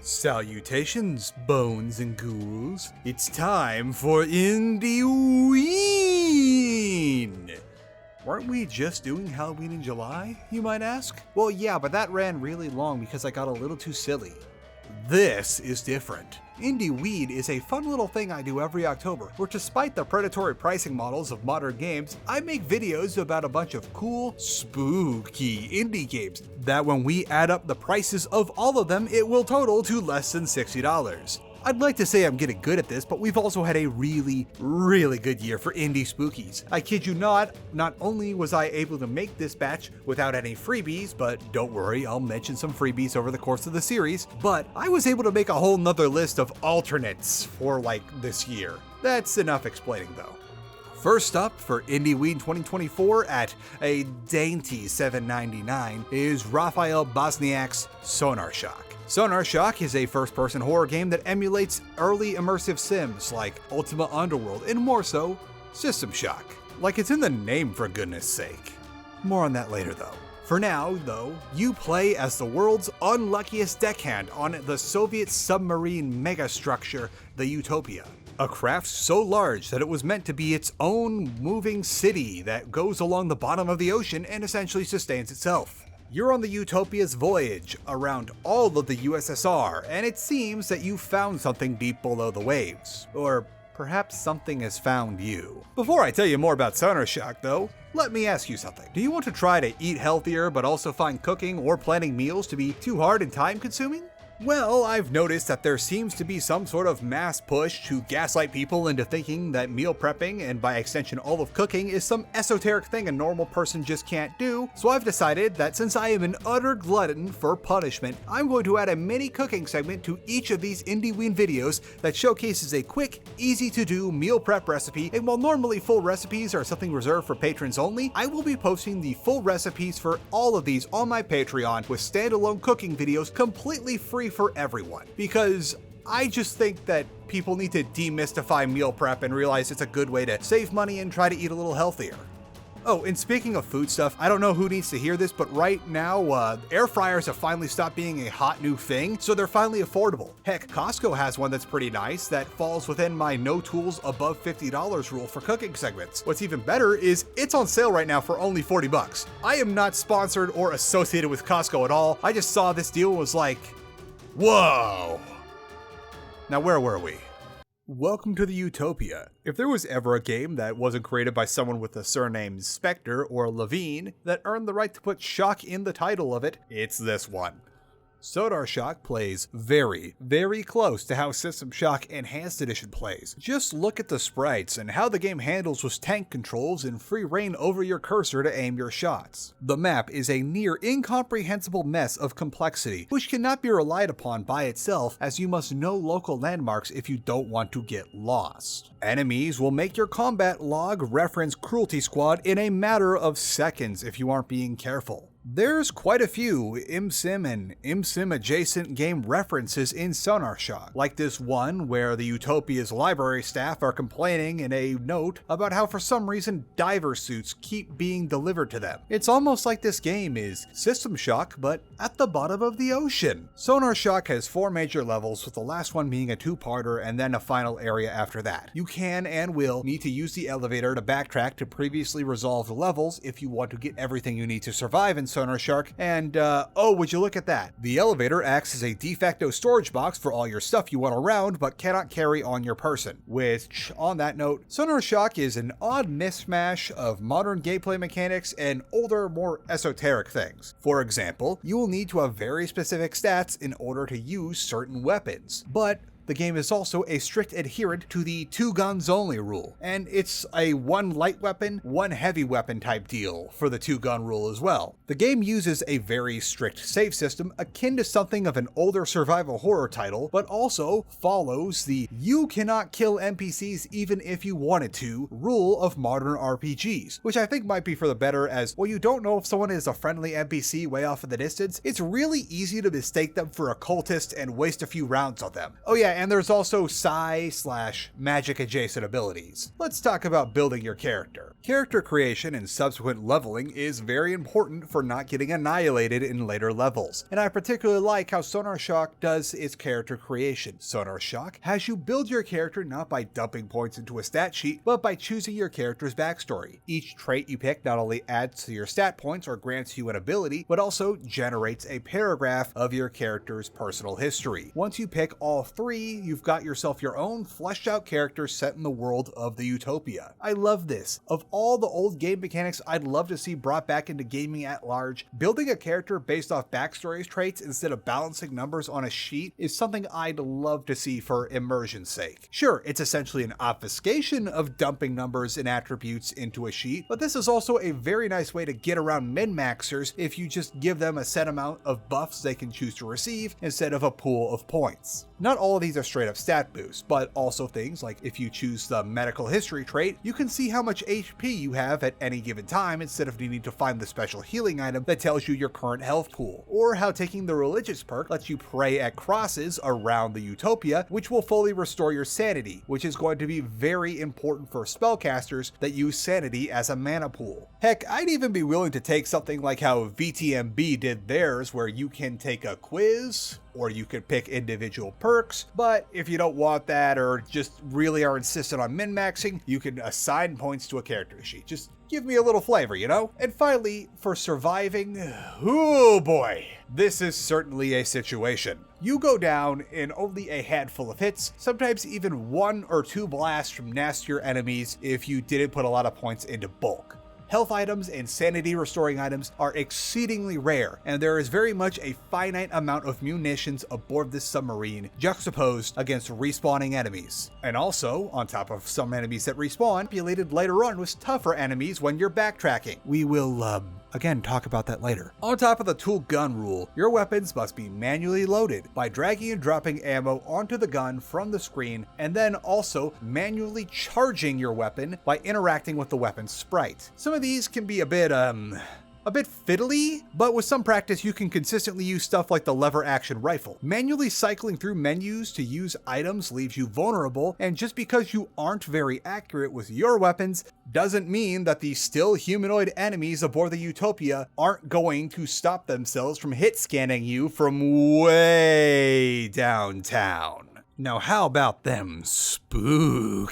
Salutations, bones and ghouls. It's time for Indieween! Weren't we just doing Halloween in July, you might ask? Well, yeah, but that ran really long because I got a little too silly. This is different. Indieween is a fun little thing I do every October, where despite the predatory pricing models of modern games, I make videos about a bunch of cool, spooky indie games that when we add up the prices of all of them, it will total to less than $60. I'd like to say I'm getting good at this, but we've also had a really good year for indie spookies. I kid you not only was I able to make this batch without any freebies, but don't worry, I'll mention some freebies over the course of the series, but I was able to make a whole nother list of alternates for this year. That's enough explaining though. First up for Indieween 2024 at a dainty $7.99 is Raphael Bosniak's Sonar Shock. Sonar Shock is a first-person horror game that emulates early immersive sims like Ultima Underworld and more so, System Shock. Like it's in the name for goodness sake. More on that later though. For now, though, you play as the world's unluckiest deckhand on the Soviet submarine megastructure, the Utopia. A craft so large that it was meant to be its own moving city that goes along the bottom of the ocean and essentially sustains itself. You're on the Utopia's voyage around all of the USSR, and it seems that you found something deep below the waves. Or perhaps something has found you. Before I tell you more about Sonar Shock though, let me ask you something. Do you want to try to eat healthier but also find cooking or planning meals to be too hard and time consuming? Well, I've noticed that there seems to be some sort of mass push to gaslight people into thinking that meal prepping, and by extension all of cooking, is some esoteric thing a normal person just can't do, so I've decided that since I am an utter glutton for punishment, I'm going to add a mini cooking segment to each of these Indieween videos that showcases a quick, easy to do meal prep recipe, and while normally full recipes are something reserved for patrons only, I will be posting the full recipes for all of these on my Patreon with standalone cooking videos completely free for everyone, because I just think that people need to demystify meal prep and realize it's a good way to save money and try to eat a little healthier. Oh, and speaking of food stuff, I don't know who needs to hear this, but right now, air fryers have finally stopped being a hot new thing, so they're finally affordable. Heck, Costco has one that's pretty nice that falls within my no tools above $50 rule for cooking segments. What's even better is it's on sale right now for only $40. I am not sponsored or associated with Costco at all. I just saw this deal and was like, whoa! Now where were we? Welcome to the Utopia. If there was ever a game that wasn't created by someone with the surnames Spectre or Levine that earned the right to put shock in the title of it, it's this one. Sonar Shock plays very close to how System Shock Enhanced Edition plays. Just look at the sprites and how the game handles with tank controls and free reign over your cursor to aim your shots. The map is a near incomprehensible mess of complexity, which cannot be relied upon by itself as you must know local landmarks if you don't want to get lost. Enemies will make your combat log reference Cruelty Squad in a matter of seconds if you aren't being careful. There's quite a few ImSim and ImSim adjacent game references in Sonar Shock, like this one where the Utopia's library staff are complaining in a note about how for some reason diver suits keep being delivered to them. It's almost like this game is System Shock, but at the bottom of the ocean. Sonar Shock has 4 major levels, with the last one being a 2-parter and then a final area after that. You can and will need to use the elevator to backtrack to previously resolved levels if you want to get everything you need to survive in Sonar Shock, and oh, would you look at that? The elevator acts as a de facto storage box for all your stuff you want around but cannot carry on your person, which, on that note, Sonar Shock is an odd mismatch of modern gameplay mechanics and older, more esoteric things. For example, you will need to have very specific stats in order to use certain weapons, but the game is also a strict adherent to the 2 guns only rule, and it's a 1 light weapon, 1 heavy weapon type deal for the 2 gun rule as well. The game uses a very strict save system akin to something of an older survival horror title, but also follows the you cannot kill NPCs even if you wanted to rule of modern RPGs, which I think might be for the better as, while you don't know if someone is a friendly NPC way off in the distance, it's really easy to mistake them for a cultist and waste a few rounds on them. Oh yeah, and there's also psi/magic adjacent abilities. Let's talk about building your character. Character creation and subsequent leveling is very important for not getting annihilated in later levels, and I particularly like how Sonar Shock does its character creation. Sonar Shock has you build your character not by dumping points into a stat sheet, but by choosing your character's backstory. Each trait you pick not only adds to your stat points or grants you an ability, but also generates a paragraph of your character's personal history. Once you pick all three, you've got yourself your own fleshed out character set in the world of the Utopia. I love this. Of all the old game mechanics I'd love to see brought back into gaming at large, building a character based off backstory traits instead of balancing numbers on a sheet is something I'd love to see for immersion's sake. Sure, it's essentially an obfuscation of dumping numbers and attributes into a sheet, but this is also a very nice way to get around min-maxers if you just give them a set amount of buffs they can choose to receive instead of a pool of points. Not all of these are straight up stat boosts, but also things like if you choose the medical history trait, you can see how much HP you have at any given time instead of needing to find the special healing item that tells you your current health pool, or how taking the religious perk lets you pray at crosses around the Utopia, which will fully restore your sanity, which is going to be very important for spellcasters that use sanity as a mana pool. Heck, I'd even be willing to take something like how VTMB did theirs, where you can take a quiz, or you could pick individual perks, but if you don't want that or just really are insistent on min-maxing, you can assign points to a character sheet. Just give me a little flavor, you know? And finally, for surviving, oh boy, this is certainly a situation. You go down in only a handful of hits, sometimes even 1 or 2 blasts from nastier enemies if you didn't put a lot of points into bulk. Health items and sanity restoring items are exceedingly rare, and there is very much a finite amount of munitions aboard this submarine juxtaposed against respawning enemies. And also, on top of some enemies that respawn, populated later on with tougher enemies when you're backtracking. We will, again, talk about that later. On top of the tool gun rule, your weapons must be manually loaded by dragging and dropping ammo onto the gun from the screen, and then also manually charging your weapon by interacting with the weapon's sprite. Some of these can be a bit fiddly, but with some practice you can consistently use stuff like the lever action rifle. Manually cycling through menus to use items leaves you vulnerable, and just because you aren't very accurate with your weapons doesn't mean that the still humanoid enemies aboard the Utopia aren't going to stop themselves from hit scanning you from way downtown. Now how about them spookies?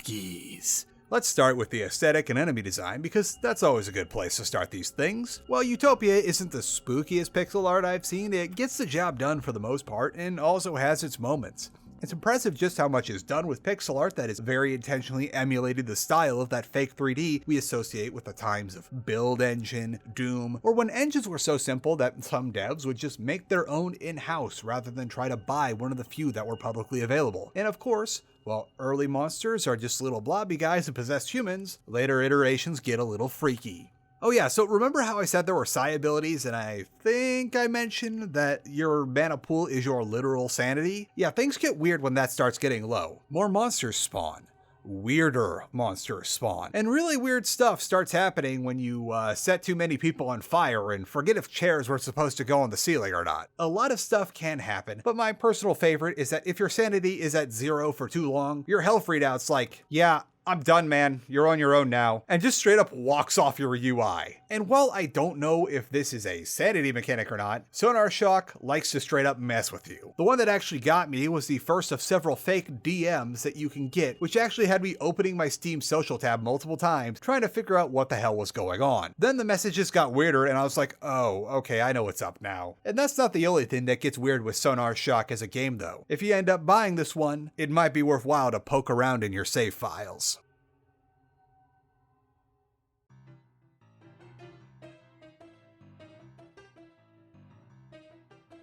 Let's start with the aesthetic and enemy design, because that's always a good place to start these things. While Utopia isn't the spookiest pixel art I've seen, it gets the job done for the most part and also has its moments. It's impressive just how much is done with pixel art that has very intentionally emulated the style of that fake 3D we associate with the times of Build Engine, Doom, or when engines were so simple that some devs would just make their own in-house rather than try to buy one of the few that were publicly available. And of course, while early monsters are just little blobby guys who possess humans, later iterations get a little freaky. Oh yeah, so remember how I said there were psi abilities, and I think I mentioned that your mana pool is your literal sanity? Yeah, things get weird when that starts getting low. More monsters spawn. Weirder monsters spawn. And really weird stuff starts happening when you set too many people on fire and forget if chairs were supposed to go on the ceiling or not. A lot of stuff can happen, but my personal favorite is that if your sanity is at 0 for too long, your health readout's like, yeah, I'm done, man. You're on your own now. And just straight up walks off your UI. And while I don't know if this is a sanity mechanic or not, Sonar Shock likes to straight up mess with you. The one that actually got me was the first of several fake DMs that you can get, which actually had me opening my Steam social tab multiple times, trying to figure out what the hell was going on. Then the messages got weirder and I was like, oh, okay, I know what's up now. And that's not the only thing that gets weird with Sonar Shock as a game though. If you end up buying this one, it might be worthwhile to poke around in your save files.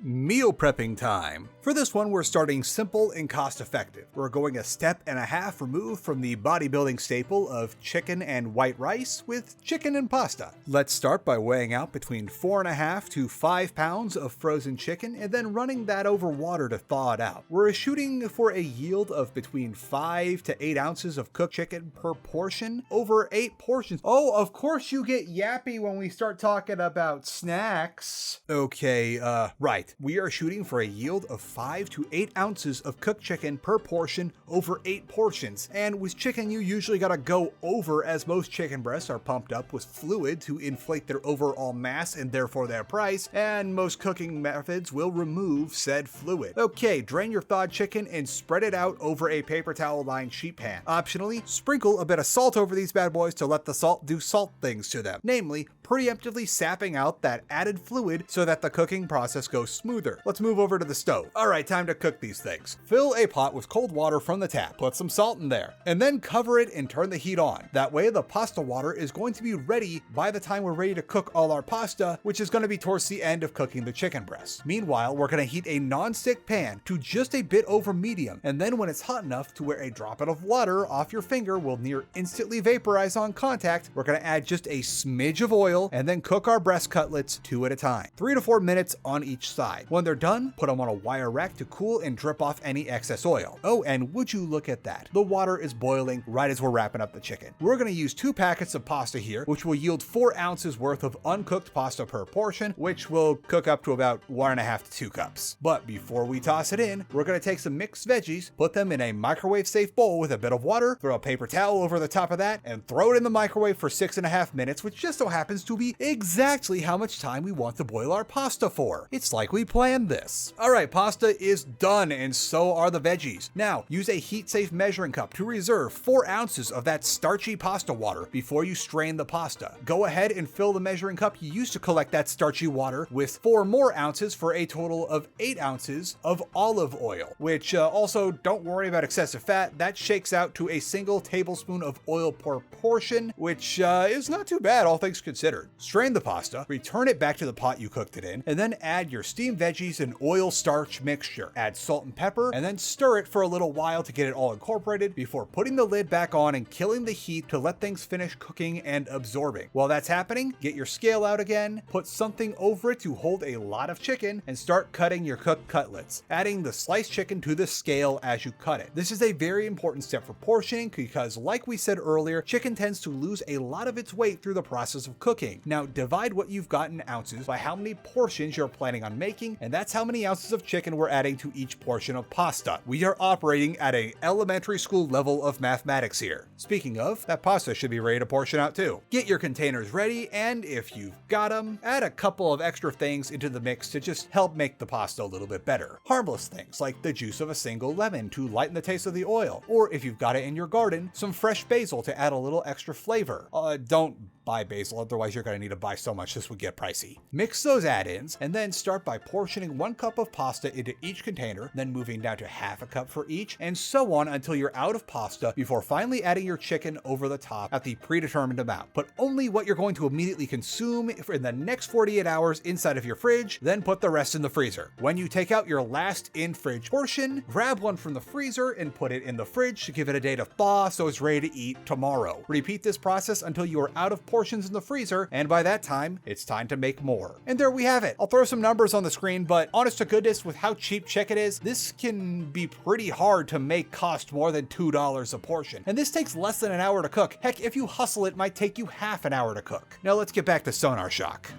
Meal prepping time. For this one, we're starting simple and cost effective. We're going a step and a half removed from the bodybuilding staple of chicken and white rice with chicken and pasta. Let's start by weighing out between 4.5 to 5 pounds of frozen chicken and then running that over water to thaw it out. We're shooting for a yield of between 5 to 8 ounces of cooked chicken per portion over 8 portions. Oh, of course you get yappy when we start talking about snacks. Okay, right. right. We are shooting for a yield of 5 to 8 ounces of cooked chicken per portion over 8 portions. And with chicken, you usually gotta go over, as most chicken breasts are pumped up with fluid to inflate their overall mass and therefore their price, and most cooking methods will remove said fluid. Okay, drain your thawed chicken and spread it out over a paper towel lined sheet pan. Optionally, sprinkle a bit of salt over these bad boys to let the salt do salt things to them, namely preemptively sapping out that added fluid so that the cooking process goes smoother. Let's move over to the stove. Alright, time to cook these things. Fill a pot with cold water from the tap, put some salt in there, and then cover it and turn the heat on. That way the pasta water is going to be ready by the time we're ready to cook all our pasta, which is going to be towards the end of cooking the chicken breast. Meanwhile, we're going to heat a non-stick pan to just a bit over medium, and then when it's hot enough to where a droplet of water off your finger will near instantly vaporize on contact, we're going to add just a smidge of oil and then cook our breast cutlets 2 at a time, 3 to 4 minutes on each side. When they're done, put them on a wire rack to cool and drip off any excess oil. Oh, and would you look at that? The water is boiling right as we're wrapping up the chicken. We're going to use 2 packets of pasta here, which will yield 4 ounces worth of uncooked pasta per portion, which will cook up to about 1.5 to 2 cups. But before we toss it in, we're going to take some mixed veggies, put them in a microwave safe bowl with a bit of water, throw a paper towel over the top of that, and throw it in the microwave for 6.5 minutes, which just so happens to be exactly how much time we want to boil our pasta for. It's like we planned this. Alright, pasta is done, and so are the veggies. Now, use a heat-safe measuring cup to reserve 4 ounces of that starchy pasta water before you strain the pasta. Go ahead and fill the measuring cup you used to collect that starchy water with 4 more ounces for a total of 8 ounces of olive oil, which also don't worry about excessive fat. That shakes out to a single tablespoon of oil per portion, which is not too bad, all things considered. Strain the pasta, return it back to the pot you cooked it in, and then add your steamed veggies and oil starch mixture. Add salt and pepper, and then stir it for a little while to get it all incorporated before putting the lid back on and killing the heat to let things finish cooking and absorbing. While that's happening, get your scale out again, put something over it to hold a lot of chicken, and start cutting your cooked cutlets, adding the sliced chicken to the scale as you cut it. This is a very important step for portioning because, like we said earlier, chicken tends to lose a lot of its weight through the process of cooking. Now, divide what you've got in ounces by how many portions you're planning on making, and that's how many ounces of chicken we're adding to each portion of pasta. We are operating at an elementary school level of mathematics here. Speaking of, that pasta should be ready to portion out too. Get your containers ready, and if you've got them, add a couple of extra things into the mix to just help make the pasta a little bit better. Harmless things like the juice of a single lemon to lighten the taste of the oil, or if you've got it in your garden, some fresh basil to add a little extra flavor. Don't buy basil, otherwise you're going to need to buy so much this would get pricey. Mix those add-ins, and then start by portioning 1 cup of pasta into each container, then moving down to half a cup for each, and so on until you're out of pasta before finally adding your chicken over the top at the predetermined amount. Put only what you're going to immediately consume in the next 48 hours inside of your fridge, then put the rest in the freezer. When you take out your last in-fridge portion, grab one from the freezer and put it in the fridge to give it a day to thaw so it's ready to eat tomorrow. Repeat this process until you are out of portions in the freezer, and by that time, it's time to make more. And there we have it. I'll throw some numbers on the screen, but honest to goodness, with how cheap chicken is, this can be pretty hard to make cost more than $2 a portion. And this takes less than an hour to cook. Heck, if you hustle, it might take you half an hour to cook. Now let's get back to Sonar Shock.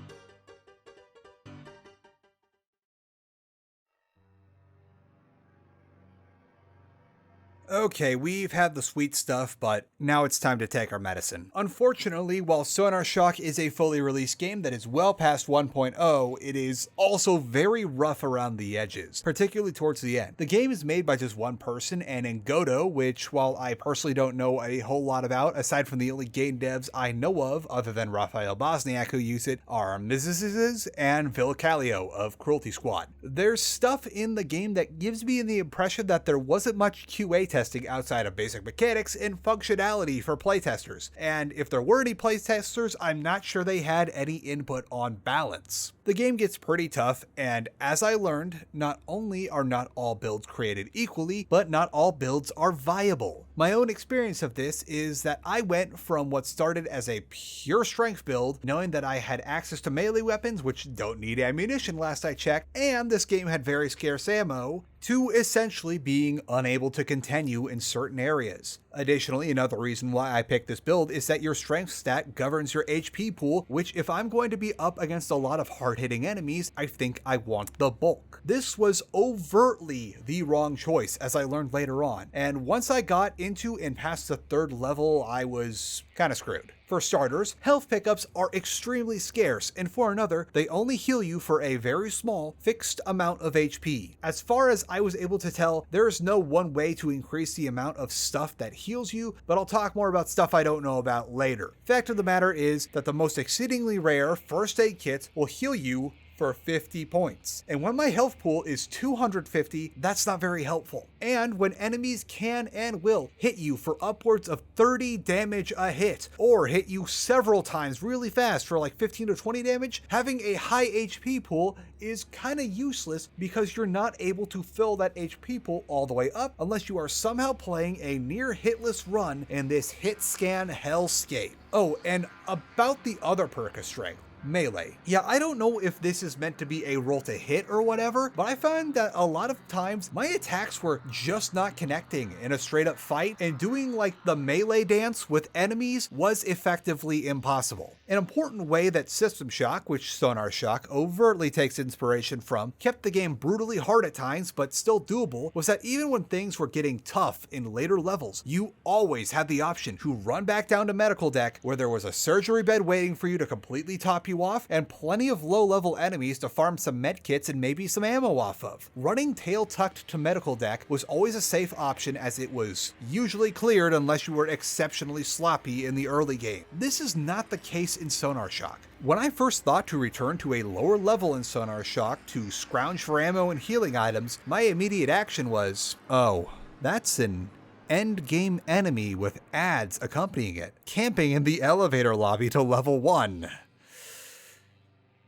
Okay, we've had the sweet stuff, but now it's time to take our medicine. Unfortunately, while Sonar Shock is a fully released game that is well past 1.0, it is also very rough around the edges, particularly towards the end. The game is made by just one person, and Engodo, which, while I personally don't know a whole lot about, aside from the only game devs I know of, other than Raphael Bosniak who use it, are Mrs. and Phil Callio of Cruelty Squad. There's stuff in the game that gives me the impression that there wasn't much QA testing outside of basic mechanics and functionality for playtesters, and if there were any playtesters, I'm not sure they had any input on balance. The game gets pretty tough, and as I learned, not only are not all builds created equally, but not all builds are viable. My own experience of this is that I went from what started as a pure strength build, knowing that I had access to melee weapons which don't need ammunition last I checked, and this game had very scarce ammo, to essentially being unable to continue in certain areas. Additionally, another reason why I picked this build is that your strength stat governs your HP pool, which if I'm going to be up against a lot of hard-hitting enemies, I think I want the bulk. This was overtly the wrong choice, as I learned later on, and once I got into and past the 3rd level, I was kinda screwed. For starters, health pickups are extremely scarce, and for another, they only heal you for a very small, fixed amount of HP. As far as I was able to tell, there is no one way to increase the amount of stuff that heals you, but I'll talk more about stuff I don't know about later. Fact of the matter is that the most exceedingly rare first aid kit will heal you for 50 points. And when my health pool is 250, that's not very helpful. And when enemies can and will hit you for upwards of 30 damage a hit, or hit you several times really fast for like 15 to 20 damage, having a high HP pool is kinda useless because you're not able to fill that HP pool all the way up unless you are somehow playing a near hitless run in this hit scan hellscape. Oh, and about the other perk of strength, melee. Yeah, I don't know if this is meant to be a roll to hit or whatever, but I found that a lot of times my attacks were just not connecting in a straight up fight, and doing like the melee dance with enemies was effectively impossible. An important way that System Shock, which Sonar Shock overtly takes inspiration from, kept the game brutally hard at times but still doable was that even when things were getting tough in later levels, you always had the option to run back down to medical deck where there was a surgery bed waiting for you to completely top you off, and plenty of low-level enemies to farm some med kits and maybe some ammo off of. Running tail tucked to medical deck was always a safe option as it was usually cleared unless you were exceptionally sloppy in the early game. This is not the case in Sonar Shock. When I first thought to return to a lower level in Sonar Shock to scrounge for ammo and healing items, my immediate action was, oh, that's an end game enemy with ads accompanying it, camping in the elevator lobby to level 1.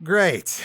Great.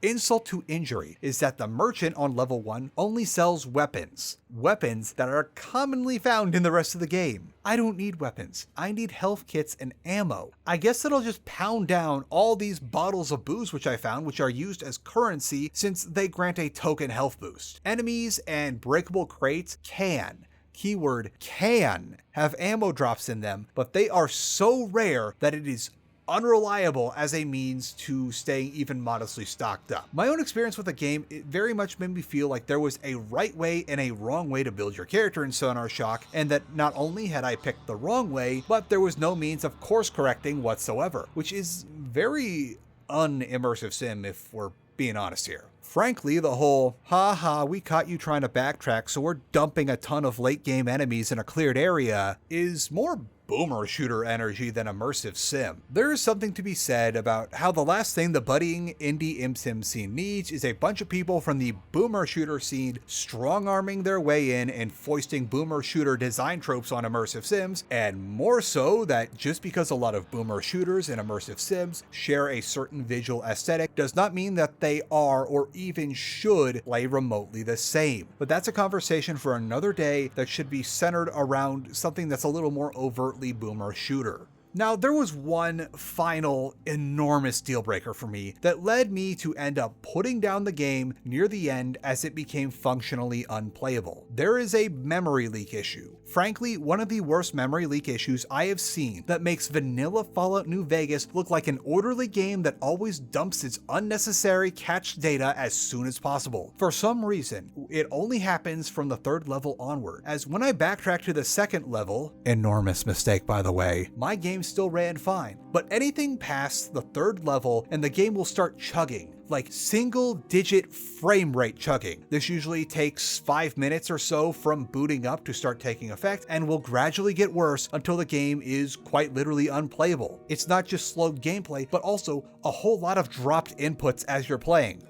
Insult to injury is that the merchant on level 1 only sells weapons. Weapons that are commonly found in the rest of the game. I don't need weapons. I need health kits and ammo. I guess that I'll just pound down all these bottles of booze which I found, which are used as currency since they grant a token health boost. Enemies and breakable crates can, keyword can, have ammo drops in them, but they are so rare that it is unreliable as a means to staying even modestly stocked up. My own experience with the game, it very much made me feel like there was a right way and a wrong way to build your character in Sonar Shock, and that not only had I picked the wrong way, but there was no means of course correcting whatsoever, which is very un-immersive sim if we're being honest here. Frankly, the whole, haha, we caught you trying to backtrack, so we're dumping a ton of late game enemies in a cleared area, is more boomer shooter energy than immersive sim. There is something to be said about how the last thing the budding indie ImSim scene needs is a bunch of people from the boomer shooter scene strong-arming their way in and foisting boomer shooter design tropes on immersive sims, and more so that just because a lot of boomer shooters and immersive sims share a certain visual aesthetic does not mean that they are or even should play remotely the same. But that's a conversation for another day that should be centered around something that's a little more overtly boomer shooter. Now, there was one final enormous deal breaker for me that led me to end up putting down the game near the end as it became functionally unplayable. There is a memory leak issue. Frankly, one of the worst memory leak issues I have seen that makes vanilla Fallout New Vegas look like an orderly game that always dumps its unnecessary cached data as soon as possible. For some reason, it only happens from the 3rd level onward, as when I backtrack to the 2nd level, enormous mistake by the way, my game still ran fine. But anything past the 3rd level and the game will start chugging, like single-digit frame rate chugging. This usually takes 5 minutes or so from booting up to start taking effect, and will gradually get worse until the game is quite literally unplayable. It's not just slowed gameplay, but also a whole lot of dropped inputs as you're playing.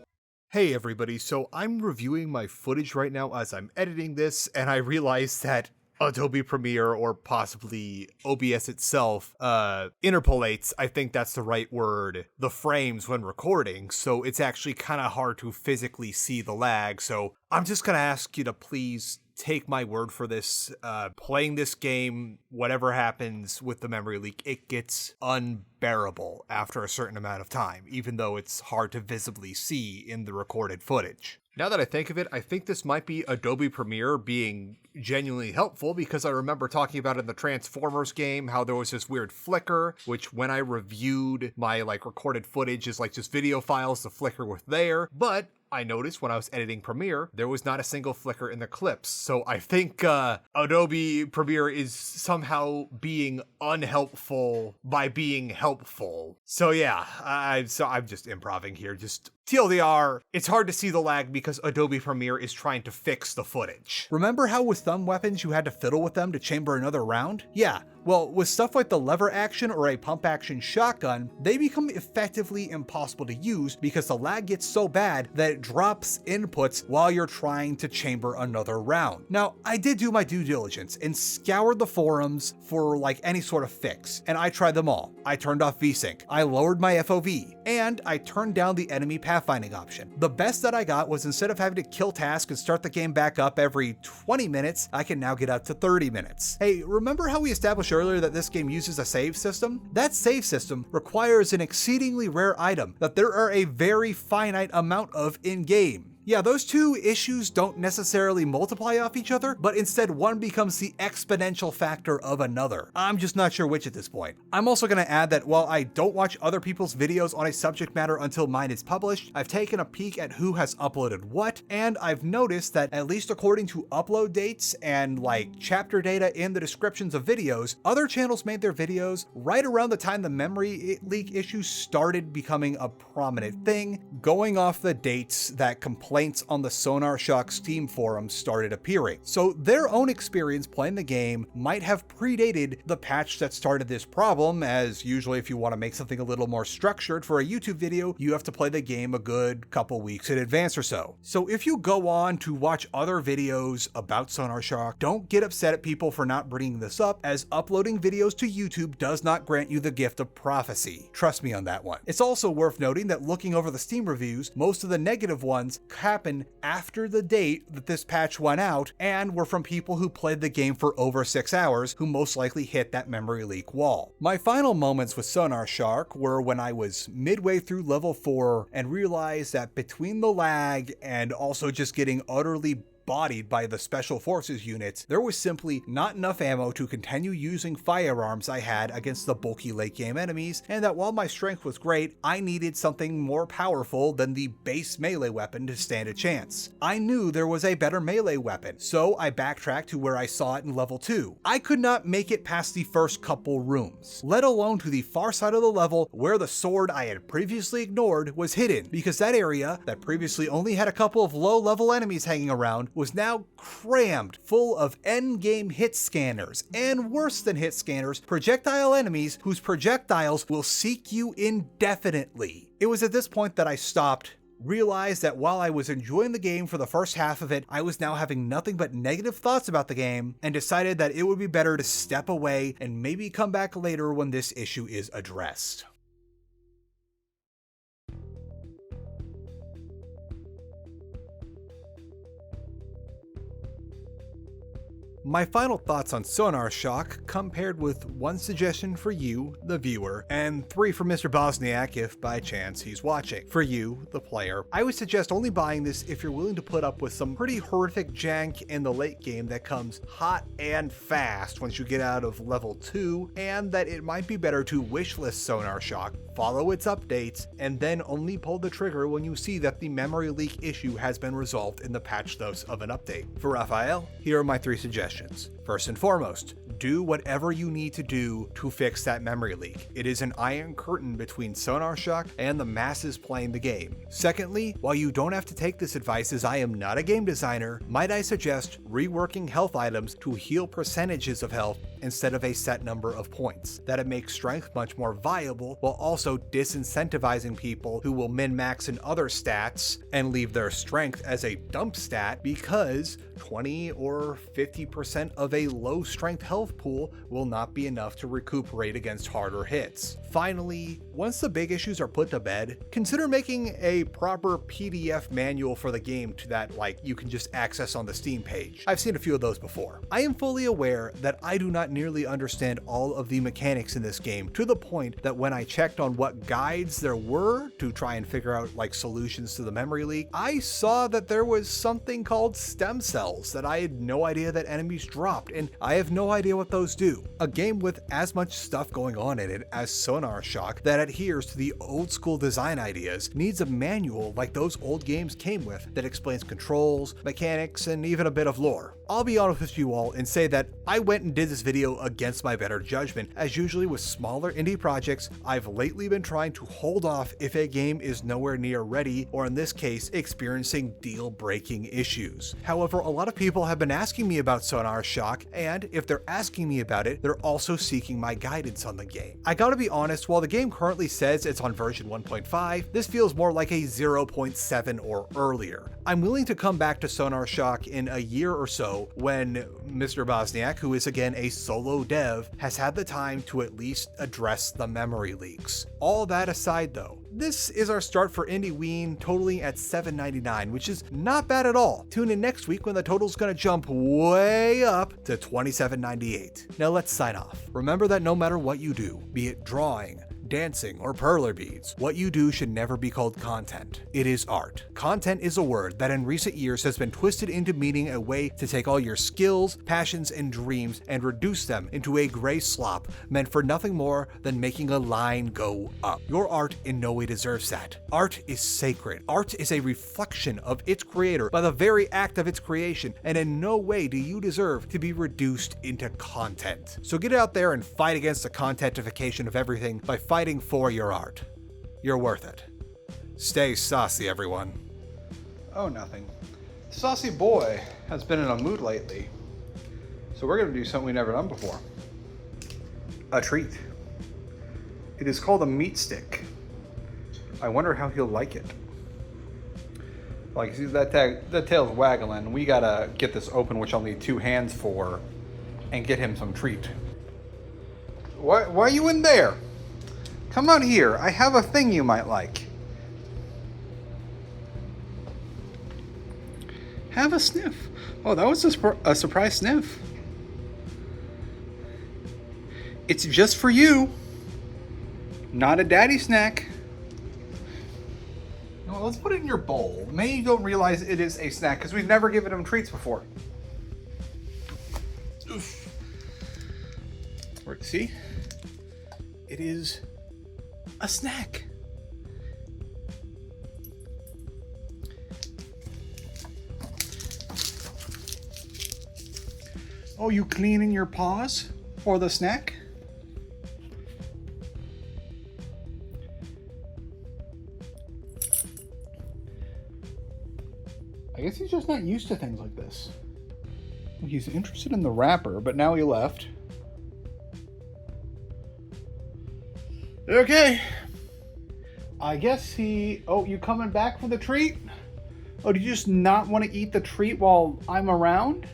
Hey everybody, so I'm reviewing my footage right now as I'm editing this, and I realized that Adobe Premiere, or possibly OBS itself, interpolates, I think that's the right word, the frames when recording, so it's actually kind of hard to physically see the lag, so I'm just gonna ask you to please take my word for this. Playing this game, whatever happens with the memory leak, it gets unbearable after a certain amount of time, even though it's hard to visibly see in the recorded footage. Now that I think of it, I think this might be Adobe Premiere being genuinely helpful, because I remember talking about in the Transformers game how there was this weird flicker, which when I reviewed my recorded footage as just video files, the flicker was there, but I noticed when I was editing Premiere, there was not a single flicker in the clips. So I think Adobe Premiere is somehow being unhelpful by being helpful. So yeah, I'm just improvising here. Just TLDR, it's hard to see the lag because Adobe Premiere is trying to fix the footage. Remember how with thumb weapons you had to fiddle with them to chamber another round? Yeah. Well, with stuff like the lever action or a pump action shotgun, they become effectively impossible to use because the lag gets so bad that it drops inputs while you're trying to chamber another round. Now, I did do my due diligence and scoured the forums for any sort of fix, and I tried them all. I turned off VSync, I lowered my FOV, and I turned down the enemy pathfinding option. The best that I got was instead of having to kill task and start the game back up every 20 minutes, I can now get up to 30 minutes. Hey, remember how we established earlier that this game uses a save system? That save system requires an exceedingly rare item that there are a very finite amount of in-game. Yeah, those two issues don't necessarily multiply off each other, but instead one becomes the exponential factor of another. I'm just not sure which at this point. I'm also going to add that while I don't watch other people's videos on a subject matter until mine is published, I've taken a peek at who has uploaded what, and I've noticed that at least according to upload dates and chapter data in the descriptions of videos, other channels made their videos right around the time the memory leak issue started becoming a prominent thing, going off the dates that complaints on the Sonar Shock Steam forums started appearing. So their own experience playing the game might have predated the patch that started this problem, as usually if you want to make something a little more structured for a YouTube video, you have to play the game a good couple weeks in advance or so. So if you go on to watch other videos about Sonar Shock, don't get upset at people for not bringing this up, as uploading videos to YouTube does not grant you the gift of prophecy. Trust me on that one. It's also worth noting that looking over the Steam reviews, most of the negative ones happened after the date that this patch went out and were from people who played the game for over 6 hours, who most likely hit that memory leak wall. My final moments with Sonar Shock were when I was midway through level 4 and realized that between the lag and also just getting utterly bodied by the Special Forces units, there was simply not enough ammo to continue using firearms I had against the bulky late game enemies, and that while my strength was great, I needed something more powerful than the base melee weapon to stand a chance. I knew there was a better melee weapon, so I backtracked to where I saw it in level 2. I could not make it past the first couple rooms, let alone to the far side of the level where the sword I had previously ignored was hidden, because that area that previously only had a couple of low-level enemies hanging around was now crammed full of endgame hit scanners, and worse than hit scanners, projectile enemies whose projectiles will seek you indefinitely. It was at this point that I stopped, realized that while I was enjoying the game for the first half of it, I was now having nothing but negative thoughts about the game, and decided that it would be better to step away and maybe come back later when this issue is addressed. My final thoughts on Sonar Shock come paired with one suggestion for you, the viewer, and 3 for Mr. Bosniak if by chance he's watching. For you, the player, I would suggest only buying this if you're willing to put up with some pretty horrific jank in the late game that comes hot and fast once you get out of level 2, and that it might be better to wishlist Sonar Shock, follow its updates, and then only pull the trigger when you see that the memory leak issue has been resolved in the patch notes of an update. For Raphael, here are my 3 suggestions. First and foremost, do whatever you need to do to fix that memory leak. It is an iron curtain between Sonar Shock and the masses playing the game. Secondly, while you don't have to take this advice as I am not a game designer, might I suggest reworking health items to heal percentages of health instead of a set number of points, that it makes strength much more viable while also disincentivizing people who will min-max in other stats and leave their strength as a dump stat because 20 or 50% of a low strength health pool will not be enough to recuperate against harder hits. Finally, once the big issues are put to bed, consider making a proper PDF manual for the game that you can just access on the Steam page. I've seen a few of those before. I am fully aware that I do not nearly understand all of the mechanics in this game, to the point that when I checked on what guides there were to try and figure out solutions to the memory leak, I saw that there was something called stem cells that I had no idea that enemies dropped, and I have no idea what those do. A game with as much stuff going on in it as Sonar Shock that adheres to the old school design ideas needs a manual like those old games came with that explains controls, mechanics, and even a bit of lore. I'll be honest with you all and say that I went and did this video against my better judgment. As usually with smaller indie projects, I've lately been trying to hold off if a game is nowhere near ready, or in this case, experiencing deal-breaking issues. However, a lot of people have been asking me about Sonar Shock, and if they're asking me about it, they're also seeking my guidance on the game. I gotta be honest, while the game currently says it's on version 1.5, this feels more like a 0.7 or earlier. I'm willing to come back to Sonar Shock in a year or so when Mr. Bosniak, who is again a solo dev, has had the time to at least address the memory leaks. All that aside though, this is our start for IndieWeen, totaling at $7.99, which is not bad at all. Tune in next week when the total's gonna jump way up to $27.98. Now let's sign off. Remember that no matter what you do, be it drawing, dancing, or perler beads, what you do should never be called content. It is art. Content is a word that in recent years has been twisted into meaning a way to take all your skills, passions, and dreams and reduce them into a gray slop meant for nothing more than making a line go up. Your art in no way deserves that. Art is sacred. Art is a reflection of its creator by the very act of its creation, and in no way do you deserve to be reduced into content. So get out there and fight against the contentification of everything by fighting for your art. You're worth it. Stay saucy, everyone. Oh, nothing. Saucy boy has been in a mood lately, so we're going to do something we've never done before. A treat. It is called a meat stick. I wonder how he'll like it. See that tail's waggling. We gotta get this open, which I'll need 2 hands for, and get him some treat. Why are you in there? Come on here. I have a thing you might like. Have a sniff. Oh, that was a surprise sniff. It's just for you. Not a daddy snack. Well, let's put it in your bowl. Maybe you don't realize it is a snack because we've never given him treats before. Oof. See? It is a snack. Oh, you cleaning your paws for the snack? I guess he's just not used to things like this. He's interested in the wrapper, but now he left. Okay. I guess oh, you coming back for the treat? Oh, do you just not want to eat the treat while I'm around?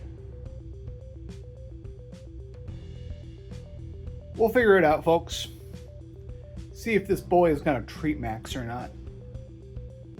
We'll figure it out, folks. See if this boy is gonna treat Max or not.